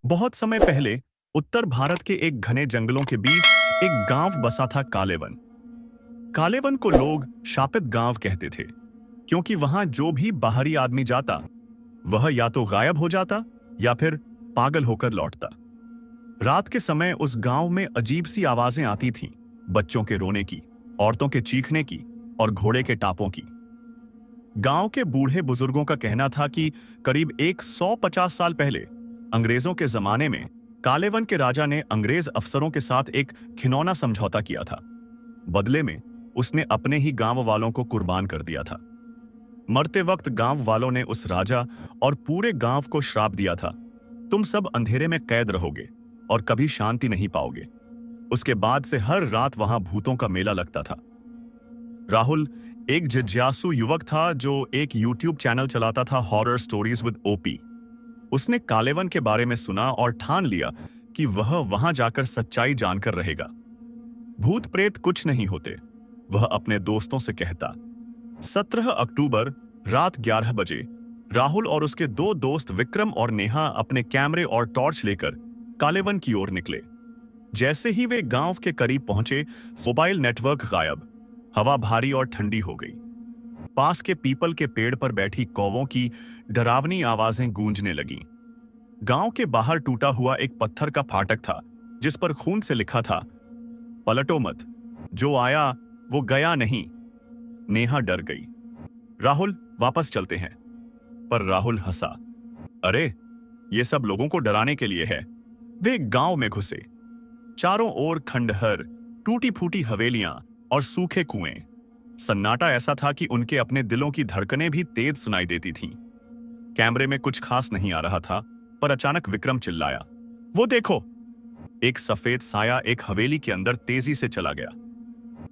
बहुत समय पहले उत्तर भारत के एक घने जंगलों के बीच एक गांव बसा था कालेवन। कालेवन को लोग शापित गांव कहते थे, क्योंकि वहां जो भी बाहरी आदमी जाता वह या तो गायब हो जाता या फिर पागल होकर लौटता। रात के समय उस गांव में अजीब सी आवाजें आती थीं, बच्चों के रोने की, औरतों के चीखने की और घोड़े के टापों की। गांव के बूढ़े बुजुर्गों का कहना था कि करीब 150 साल पहले अंग्रेजों के जमाने में कालेवन के राजा ने अंग्रेज अफसरों के साथ एक घिनौना समझौता किया था। बदले में उसने अपने ही गांव वालों को कुर्बान कर दिया था। मरते वक्त गांव वालों ने उस राजा और पूरे गांव को श्राप दिया था, तुम सब अंधेरे में कैद रहोगे और कभी शांति नहीं पाओगे। उसके बाद से हर रात वहां भूतों का मेला लगता था। राहुल एक जिज्ञासु युवक था जो एक यूट्यूब चैनल चलाता था, हॉरर स्टोरीज विद ओपी। उसने कालेवन के बारे में सुना और ठान लिया कि वह वहां जाकर सच्चाई जानकर रहेगा। भूत प्रेत कुछ नहीं होते, वह अपने दोस्तों से कहता। 17 अक्टूबर रात 11 बजे राहुल और उसके दो दोस्त विक्रम और नेहा अपने कैमरे और टॉर्च लेकर कालेवन की ओर निकले। जैसे ही वे गांव के करीब पहुंचे, मोबाइल नेटवर्क गायब, हवा भारी और ठंडी हो गई। पास के पीपल के पेड़ पर बैठी कौवों की डरावनी आवाजें गूंजने लगीं। गांव के बाहर टूटा हुआ एक पत्थर का फाटक था, जिस पर खून से लिखा था, पलटो मत, जो आया वो गया नहीं। नेहा डर गई। राहुल, वापस चलते हैं। पर राहुल हंसा। अरे, ये सब लोगों को डराने के लिए है। वे गांव में घुसे। चारों ओर खंडहर, टूटी फूटी हवेलियां और सूखे कुएं। सन्नाटा ऐसा था कि उनके अपने दिलों की धड़कनें भी तेज सुनाई देती थीं। कैमरे में कुछ खास नहीं आ रहा था, पर अचानक विक्रम चिल्लाया, वो देखो! एक सफेद साया एक हवेली के अंदर तेजी से चला गया।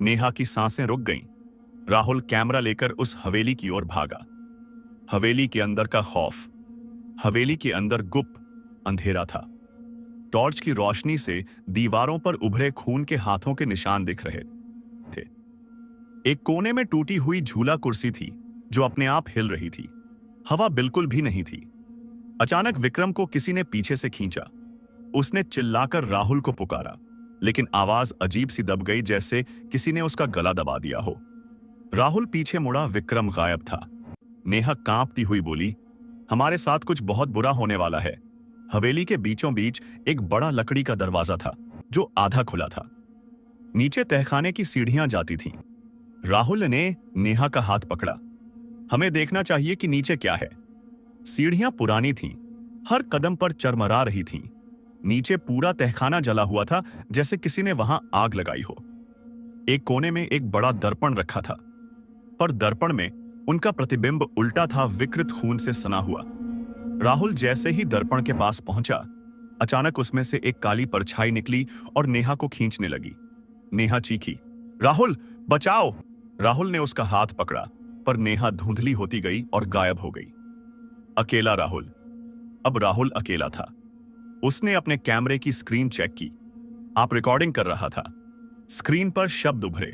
नेहा की सांसें रुक गईं। राहुल कैमरा लेकर उस हवेली की ओर भागा। हवेली के अंदर का खौफ, हवेली के अंदर गुप्त अंधेरा था। टॉर्च की रोशनी से दीवारों पर उभरे खून के हाथों के निशान दिख रहे थे। एक कोने में टूटी हुई झूला कुर्सी थी जो अपने आप हिल रही थी। हवा बिल्कुल भी नहीं थी। अचानक विक्रम को किसी ने पीछे से खींचा। उसने चिल्लाकर राहुल को पुकारा, लेकिन आवाज अजीब सी दब गई, जैसे किसी ने उसका गला दबा दिया हो। राहुल पीछे मुड़ा, विक्रम गायब था। नेहा कांपती हुई बोली, हमारे साथ कुछ बहुत बुरा होने वाला है। हवेली के बीचों बीच एक बड़ा लकड़ी का दरवाजा था जो आधा खुला था। नीचे तहखाने की सीढ़ियां जाती थीं। राहुल ने नेहा का हाथ पकड़ा। हमें देखना चाहिए कि नीचे क्या है। सीढ़ियां पुरानी थीं, हर कदम पर चरमरा रही थीं। नीचे पूरा तहखाना जला हुआ था, जैसे किसी ने वहां आग लगाई हो। एक कोने में एक बड़ा दर्पण रखा था, पर दर्पण में उनका प्रतिबिंब उल्टा था, विकृत खून से सना हुआ। राहुल जैसे ही दर्पण के पास पहुंचा, अचानक उसमें से एक काली परछाई निकली और नेहा को खींचने लगी। नेहा चीखी, राहुल बचाओ! राहुल ने उसका हाथ पकड़ा, पर नेहा धुंधली होती गई और गायब हो गई। अकेला राहुल। अब राहुल अकेला था। उसने अपने कैमरे की स्क्रीन चेक की। आप रिकॉर्डिंग कर रहा था। स्क्रीन पर शब्द उभरे,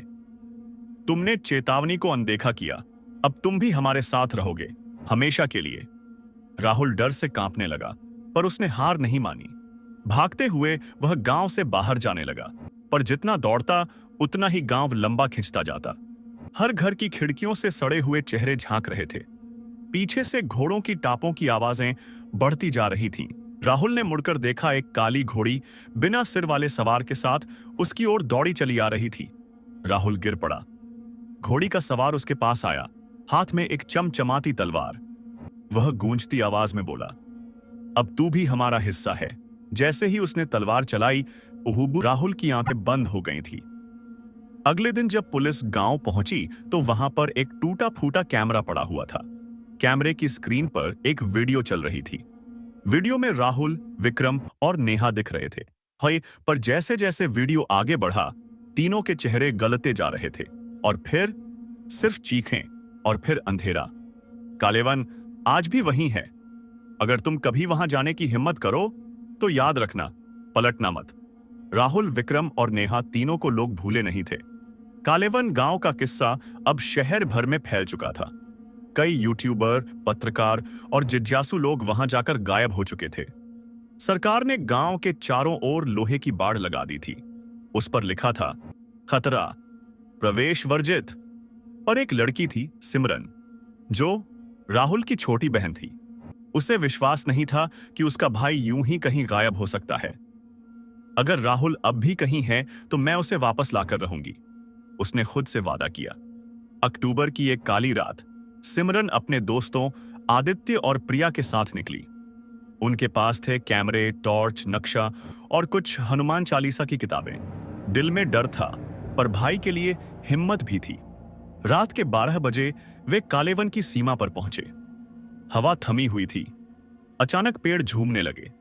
तुमने चेतावनी को अनदेखा किया, अब तुम भी हमारे साथ रहोगे, हमेशा के लिए। राहुल डर से कांपने लगा, पर उसने हार नहीं मानी। भागते हुए वह गांव से बाहर जाने लगा, पर जितना दौड़ता उतना ही गांव लंबा खिंचता जाता। हर घर की खिड़कियों से सड़े हुए चेहरे झांक रहे थे। पीछे से घोड़ों की टापों की आवाजें बढ़ती जा रही थीं। राहुल ने मुड़कर देखा, एक काली घोड़ी बिना सिर वाले सवार के साथ उसकी ओर दौड़ी चली आ रही थी। राहुल गिर पड़ा। घोड़ी का सवार उसके पास आया, हाथ में एक चमचमाती तलवार। वह गूंजती आवाज में बोला, अब तू भी हमारा हिस्सा है। जैसे ही उसने तलवार चलाई, राहुल की आंखें बंद हो गई थी। अगले दिन जब पुलिस गांव पहुंची तो वहां पर एक टूटा फूटा कैमरा पड़ा हुआ था। कैमरे की स्क्रीन पर एक वीडियो चल रही थी। वीडियो में राहुल, विक्रम और नेहा दिख रहे थे। पर जैसे जैसे वीडियो आगे बढ़ा, तीनों के चेहरे गलते जा रहे थे, और फिर सिर्फ चीखें और फिर अंधेरा। कालेवन आज भी वही है। अगर तुम कभी वहां जाने की हिम्मत करो तो याद रखना, पलटना मत। राहुल, विक्रम और नेहा तीनों को लोग भूले नहीं थे। कालेवन गांव का किस्सा अब शहर भर में फैल चुका था। कई यूट्यूबर, पत्रकार और जिज्ञासु लोग वहां जाकर गायब हो चुके थे। सरकार ने गांव के चारों ओर लोहे की बाड़ लगा दी थी। उस पर लिखा था, खतरा, प्रवेश वर्जित। पर एक लड़की थी, सिमरन, जो राहुल की छोटी बहन थी। उसे विश्वास नहीं था कि उसका भाई यूं ही कहीं गायब हो सकता है। अगर राहुल अब भी कहीं है तो मैं उसे वापस लाकर रहूंगी, उसने खुद से वादा किया। अक्टूबर की एक काली रात सिमरन अपने दोस्तों आदित्य और प्रिया के साथ निकली। उनके पास थे कैमरे, टॉर्च, नक्शा और कुछ हनुमान चालीसा की किताबें। दिल में डर था, पर भाई के लिए हिम्मत भी थी। रात के 12 बजे वे कालेवन की सीमा पर पहुंचे। हवा थमी हुई थी। अचानक पेड़ झूमने लगे।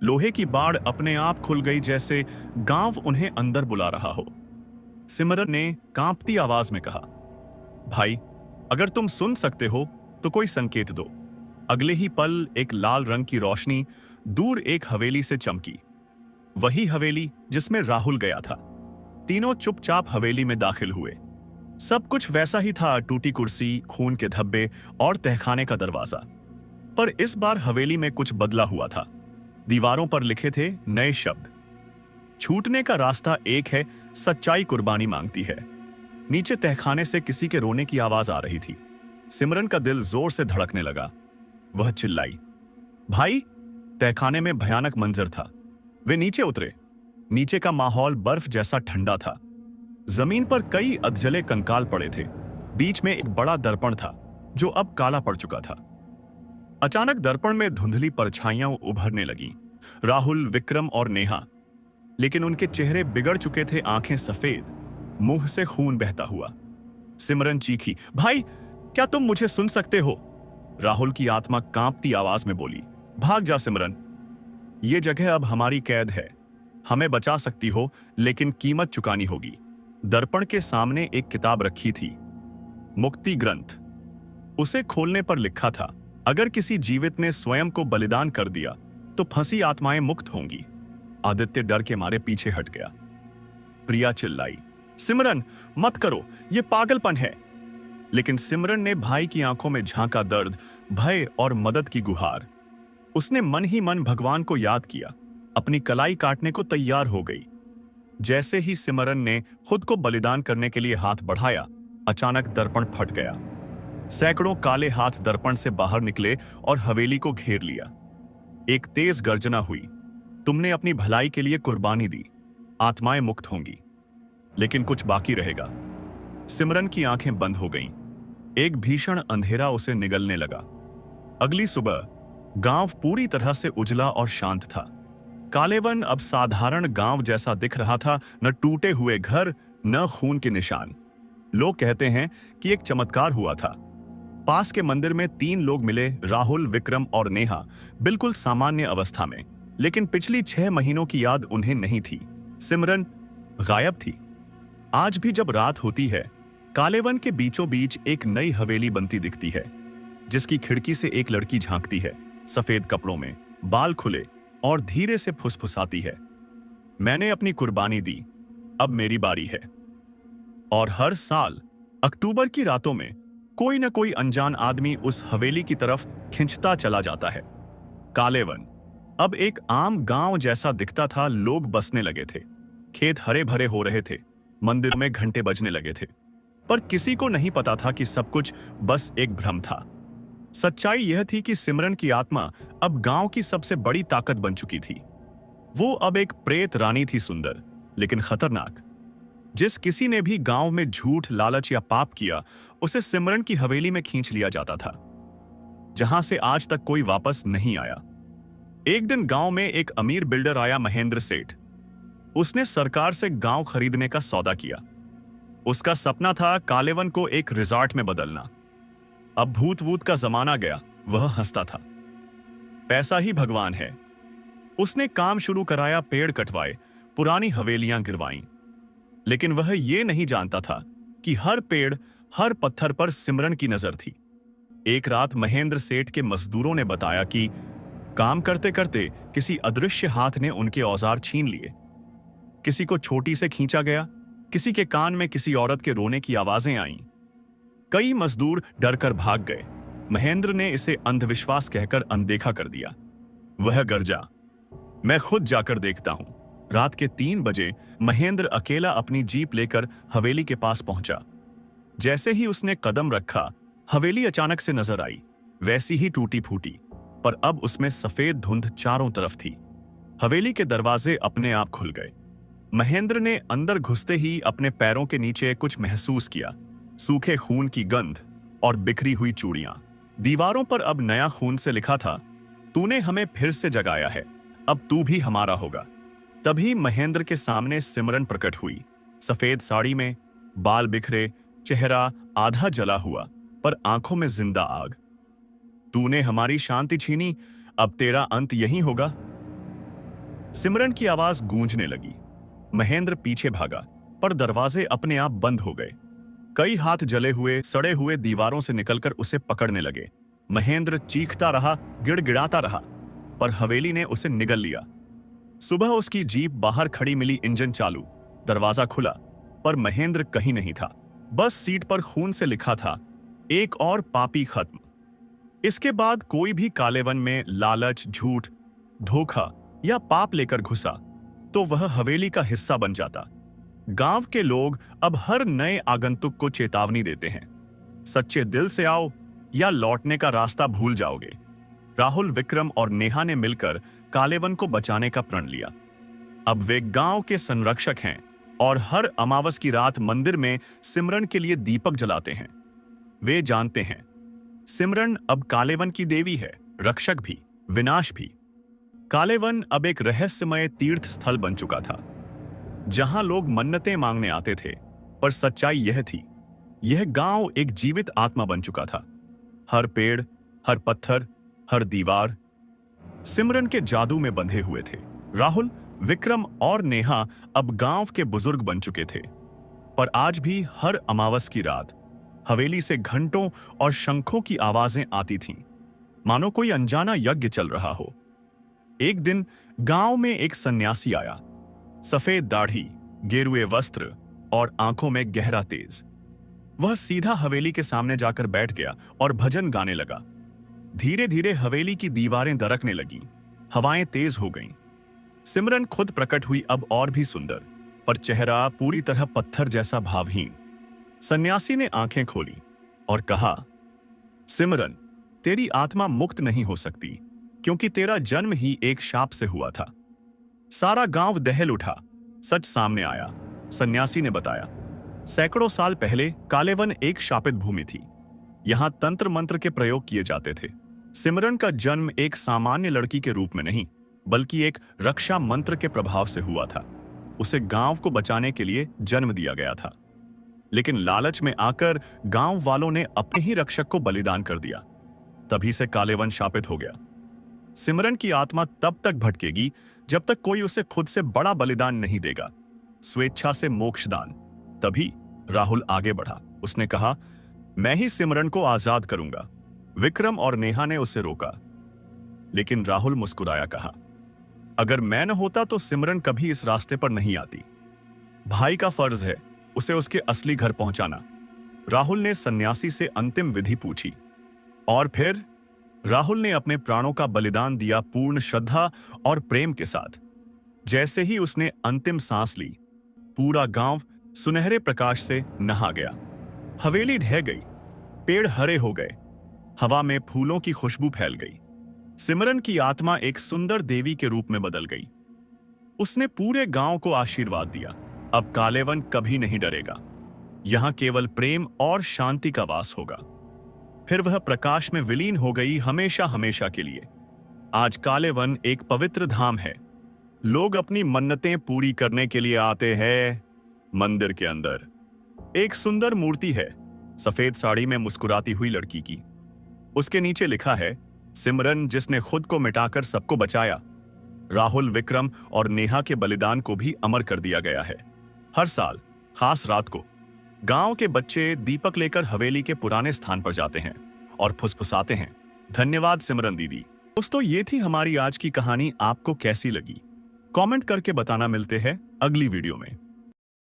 लोहे की बाड़ अपने आप खुल गई, जैसे गांव उन्हें अंदर बुला रहा हो। सिमरन ने कांपती आवाज में कहा, भाई, अगर तुम सुन सकते हो तो कोई संकेत दो। अगले ही पल एक लाल रंग की रोशनी दूर एक हवेली से चमकी। वही हवेली जिसमें राहुल गया था। तीनों चुपचाप हवेली में दाखिल हुए। सब कुछ वैसा ही था, टूटी कुर्सी, खून के धब्बे और तहखाने का दरवाजा। पर इस बार हवेली में कुछ बदला हुआ था। दीवारों पर लिखे थे नए शब्द। छूटने का रास्ता एक है, सच्चाई कुर्बानी मांगती है। नीचे तहखाने से किसी के रोने की आवाज आ रही थी। सिमरन का दिल जोर से धड़कने लगा। वह चिल्लाई, भाई! तहखाने में भयानक मंजर था। वे नीचे उतरे। नीचे का माहौल बर्फ जैसा ठंडा था। जमीन पर कई अधजले कंकाल पड़े थे। बीच में एक बड़ा दर्पण था, जो अब काला पड़ चुका था। अचानक दर्पण में धुंधली परछाइयां उभरने लगीं। राहुल, विक्रम और नेहा। लेकिन उनके चेहरे बिगड़ चुके थे, आंखें सफेद, मुंह से खून बहता हुआ। सिमरन चीखी, भाई, क्या तुम मुझे सुन सकते हो? राहुल की आत्मा कांपती आवाज में बोली, भाग जा सिमरन। ये जगह अब हमारी कैद है। हमें बचा सकती हो, लेकिन कीमत चुकानी होगी। दर्पण के सामने एक किताब रखी थी, मुक्ति ग्रंथ। उसे खोलने पर लिखा था, अगर किसी जीवित ने स्वयं को बलिदान कर दिया तो फंसी आत्माएं मुक्त होंगी। आदित्य डर के मारे पीछे हट गया। प्रिया चिल्लाई, सिमरन, मत करो, ये पागलपन है। लेकिन सिमरन ने भाई की आंखों में झांका दर्द, भय और मदद की गुहार। उसने मन ही मन भगवान को याद किया, अपनी कलाई काटने को तैयार हो गई। जैसे ही सिमरन ने खुद को बलिदान करने के लिए हाथ बढ़ाया, अचानक दर्पण फट गया। सैकड़ों काले हाथ दर्पण से बाहर निकले और हवेली को घेर लिया। एक तेज गर्जना हुई, तुमने अपनी भलाई के लिए कुर्बानी दी, आत्माएं मुक्त होंगी। लेकिन कुछ बाकी रहेगा। सिमरन की आंखें बंद हो गईं। एक भीषण अंधेरा उसे निगलने लगा। अगली सुबह गांव पूरी तरह से उजला और शांत था। कालेवन अब साधारण गांव जैसा दिख रहा था, न टूटे हुए घर, न खून के निशान। लोग कहते हैं कि एक चमत्कार हुआ था। पास के मंदिर में 3 लोग मिले, राहुल, विक्रम और नेहा, बिल्कुल सामान्य अवस्था में। लेकिन पिछली 6 महीनों की याद उन्हें नहीं थी। सिमरन गायब थी। आज भी जब रात होती है, कालेवन के बीचों बीच एक नई हवेली बनती दिखती है, जिसकी खिड़की से एक लड़की झांकती है, सफेद कपड़ों में, बाल खुले, और धीरे से फुसफुसाती है, मैंने अपनी कुर्बानी दी, अब मेरी बारी है। और हर साल अक्टूबर की रातों में कोई न कोई अनजान आदमी उस हवेली की तरफ खिंचता चला जाता है। कालेवन अब एक आम गांव जैसा दिखता था। लोग बसने लगे थे, खेत हरे भरे हो रहे थे, मंदिर में घंटे बजने लगे थे। पर किसी को नहीं पता था कि सब कुछ बस एक भ्रम था। सच्चाई यह थी कि सिमरन की आत्मा अब गांव की सबसे बड़ी ताकत बन चुकी थी। वो अब एक प्रेत रानी थी, सुंदर लेकिन खतरनाक। जिस किसी ने भी गांव में झूठ, लालच या पाप किया, उसे सिमरन की हवेली में खींच लिया जाता था, जहां से आज तक कोई वापस नहीं आया। एक दिन गांव में एक अमीर बिल्डर आया, महेंद्र सेठ। उसने सरकार से गांव खरीदने का सौदा किया। उसका सपना था कालेवन को एक रिजॉर्ट में बदलना। अब भूत वूत का जमाना गया, वह हंसता था। पैसा ही भगवान है। उसने काम शुरू कराया, पेड़ कटवाए, पुरानी हवेलियां गिरवाईं। लेकिन वह यह नहीं जानता था कि हर पेड़, हर पत्थर पर सिमरन की नजर थी। एक रात महेंद्र सेठ के मजदूरों ने बताया कि काम करते करते किसी अदृश्य हाथ ने उनके औजार छीन लिए। किसी को छोटी से खींचा गया, किसी के कान में किसी औरत के रोने की आवाजें आईं। कई मजदूर डरकर भाग गए। महेंद्र ने इसे अंधविश्वास कहकर अनदेखा कर दिया। वह गरजा, मैं खुद जाकर देखता हूं। रात के 3 बजे महेंद्र अकेला अपनी जीप लेकर हवेली के पास पहुंचा। जैसे ही उसने कदम रखा, हवेली अचानक से नजर आई, वैसी ही टूटी फूटी, पर अब उसमें सफेद धुंध चारों तरफ थी। हवेली के दरवाजे अपने आप खुल गए। महेंद्र ने अंदर घुसते ही अपने पैरों के नीचे कुछ महसूस किया, सूखे खून की गंध और बिखरी हुई चूड़ियां। दीवारों पर अब नया खून से लिखा था, तूने हमें फिर से जगाया है, अब तू भी हमारा होगा। तभी महेंद्र के सामने सिमरन प्रकट हुई, सफेद साड़ी में, बाल बिखरे, चेहरा आधा जला हुआ, पर आंखों में जिंदा आग। तूने हमारी शांति छीनी, अब तेरा अंत यहीं होगा। सिमरन की आवाज गूंजने लगी। महेंद्र पीछे भागा, पर दरवाजे अपने आप बंद हो गए। कई हाथ जले हुए, सड़े हुए दीवारों से निकलकर उसे पकड़ने लगे। महेंद्र चीखता रहा, गिड़गिड़ाता रहा, पर हवेली ने उसे निगल लिया। सुबह उसकी जीप बाहर खड़ी मिली, इंजन चालू, दरवाजा खुला, पर महेंद्र कहीं नहीं था। बस सीट पर खून से लिखा था, एक और पापी खत्म। इसके बाद कोई भी कालेवन में लालच, झूठ, धोखा या पाप लेकर घुसा तो वह हवेली का हिस्सा बन जाता। गांव के लोग अब हर नए आगंतुक को चेतावनी देते हैं, सच्चे दिल से आओ या लौटने का रास्ता भूल जाओगे। राहुल, विक्रम और नेहा ने मिलकर कालेवन को बचाने का प्रण लिया। अब वे गांव के संरक्षक हैं और हर अमावस की रात मंदिर में सिमरन के लिए दीपक जलाते हैं। वे जानते हैं, सिमरन अब कालेवन की देवी है, रक्षक भी, विनाश भी। कालेवन अब एक रहस्यमय तीर्थ स्थल बन चुका था, जहां लोग मन्नतें मांगने आते थे, पर सच्चाई यह थी, यह गांव एक जीवित आत्मा बन चुका था। हर पेड़, हर पत्थर, हर दीवार सिमरन के जादू में बंधे हुए थे। राहुल, विक्रम और नेहा अब गांव के बुजुर्ग बन चुके थे, पर आज भी हर अमावस की रात हवेली से घंटों और शंखों की आवाजें आती थीं, मानो कोई अनजाना यज्ञ चल रहा हो। एक दिन गांव में एक सन्यासी आया, सफेद दाढ़ी, गेरुए वस्त्र और आंखों में गहरा तेज। वह सीधा हवेली के सामने जाकर बैठ गया और भजन गाने लगा। धीरे धीरे हवेली की दीवारें दरकने लगीं, हवाएं तेज हो गईं। सिमरन खुद प्रकट हुई, अब और भी सुंदर, पर चेहरा पूरी तरह पत्थर जैसा भावहीन। सन्यासी ने आंखें खोली और कहा, सिमरन, तेरी आत्मा मुक्त नहीं हो सकती, क्योंकि तेरा जन्म ही एक शाप से हुआ था। सारा गांव दहल उठा। सच सामने आया। सन्यासी ने बताया, सैकड़ों साल पहले कालेवन एक शापित भूमि थी। यहां तंत्र मंत्र के प्रयोग किए जाते थे। सिमरन का जन्म एक सामान्य लड़की के रूप में नहीं, बल्कि एक रक्षा मंत्र के प्रभाव से हुआ था। उसे गांव को बचाने के लिए जन्म दिया गया था, लेकिन लालच में आकर गांव वालों ने अपने ही रक्षक को बलिदान कर दिया। तभी से कालेवन शापित हो गया। सिमरन की आत्मा तब तक भटकेगी जब तक कोई उसे खुद से बड़ा बलिदान नहीं देगा, स्वेच्छा से मोक्षदान। तभी राहुल आगे बढ़ा। उसने कहा, मैं ही सिमरन को आजाद करूंगा। विक्रम और नेहा ने उसे रोका, लेकिन राहुल मुस्कुराया, कहा, अगर मैं न होता तो सिमरन कभी इस रास्ते पर नहीं आती। भाई का फर्ज है उसे उसके असली घर पहुंचाना। राहुल ने सन्यासी से अंतिम विधि पूछी, और फिर राहुल ने अपने प्राणों का बलिदान दिया, पूर्ण श्रद्धा और प्रेम के साथ। जैसे ही उसने अंतिम सांस ली, पूरा गांव सुनहरे प्रकाश से नहा गया। हवेली ढह गई, पेड़ हरे हो गए, हवा में फूलों की खुशबू फैल गई। सिमरन की आत्मा एक सुंदर देवी के रूप में बदल गई। उसने पूरे गांव को आशीर्वाद दिया, अब कालेवन कभी नहीं डरेगा। यहां केवल प्रेम और शांति का वास होगा। फिर वह प्रकाश में विलीन हो गई, हमेशा हमेशा के लिए। आज कालेवन एक पवित्र धाम है। लोग अपनी मन्नतें पूरी करने के लिए आते हैं। मंदिर के अंदर एक सुंदर मूर्ति है, सफेद साड़ी में मुस्कुराती हुई लड़की की। उसके नीचे लिखा है, सिमरन जिसने खुद को मिटाकर सबको बचाया। राहुल, विक्रम और नेहा के बलिदान को भी अमर कर दिया गया है। हर साल खास रात को गांव के बच्चे दीपक लेकर हवेली के पुराने स्थान पर जाते हैं और फुसफुसाते हैं, धन्यवाद सिमरन दीदी। दोस्तों, ये थी हमारी आज की कहानी। आपको कैसी लगी कमेंट करके बताना। मिलते हैं अगली वीडियो में।